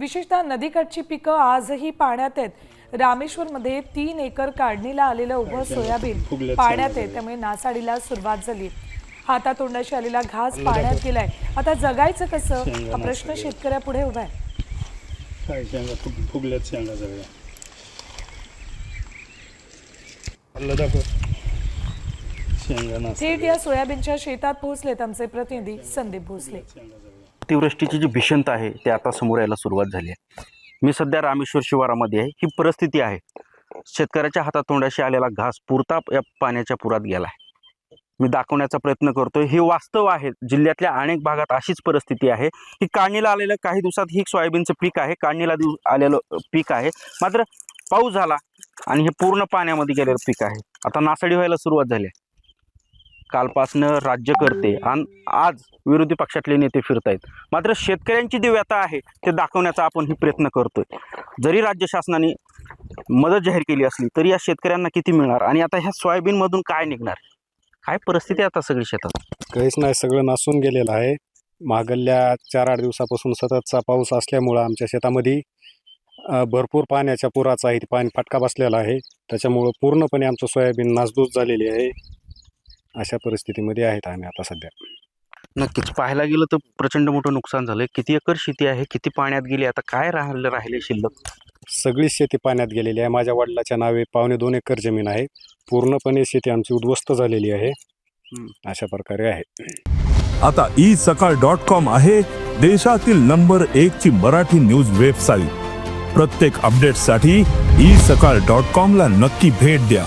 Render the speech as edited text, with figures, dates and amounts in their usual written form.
विशेषतः नदीकाठची पिकं आजही पाण्यात आहेत। रामेश्वरमध्ये 3 एकर काढणीला आलेलं उभं सोयाबीन पाण्यात आहे, त्यामुळे नासाडीला सुरुवात झाली। हातातोंडाशी आलेला घास पाण्यात गेलाय। आता जगायचं कसं हा प्रश्न शेतकऱ्यापुढे उभा आहे। थेट या सोयाबीनच्या शेतात पोहोचलेत आमचे प्रतिनिधी संदीप भोसले। अतिवृष्टीची जी भीषणता आहे ते आता समोर यायला सुरुवात झाली आहे। मी सध्या रामेश्वर शिवारामध्ये आहे। ही परिस्थिती आहे, शेतकऱ्याच्या हातातोंडाशी आलेला घास पुरता या पाण्याच्या पुरात गेला आहे। मी दाखवण्याचा प्रयत्न करतोय, हे वास्तव आहे। जिल्ह्यातल्या अनेक भागात अशीच परिस्थिती आहे की काढणीला आलेलं काही दिवसात ही सोयाबीनचं पीक आहे, काढणीला आलेलं पीक आहे, मात्र पाऊस झाला आणि हे पूर्ण पाण्यामध्ये गेलेलं पीक आहे। आता नासाडी व्हायला सुरुवात झाली आहे। कालपासनं राज्यकर्ते आणि आज विरोधी पक्षातले नेते फिरतायत, मात्र शेतकऱ्यांची जी व्यथा आहे ते दाखवण्याचा आपण ही प्रयत्न करतोय। जरी राज्य शासनाने मदत जाहीर केली असली तरी या शेतकऱ्यांना किती मिळणार आणि आता ह्या सोयाबीन मधून काय निघणार, काय परिस्थिती आता सगळी शेतात? काहीच नाही, सगळं नासून गेलेलं आहे। मागल्या 4-8 दिवसापासून सततचा पाऊस असल्यामुळं आमच्या शेतामध्ये भरपूर पाण्याच्या पुराचा आहे, पाणी फटका बसलेला आहे। त्याच्यामुळं पूर्णपणे आमचं सोयाबीन नासधूस झालेली आहे। अशा परिस्थितीमध्ये आहेत आम्ही आता सध्या। नक्कीच पाहायला गेलं तर प्रचंड मोठं नुकसान झालंय। किती एकर शेती आहे, किती पाण्यात गेली, आता काय राहिले शिल्लक? सगळी शेती पाण्यात गेलेली आहे। माझ्या वडिलाच्या नावे 2.25 एकर जमीन आहे। पूर्णपणे शेती आमची उद्ध्वस्त झालेली आहे। अशा प्रकारे आहे। आता isakal.com आहे देशातील नंबर 1 ची मराठी न्यूज वेबसाईट। प्रत्येक अपडेटसाठी isakal.com ला नक्की भेट द्या।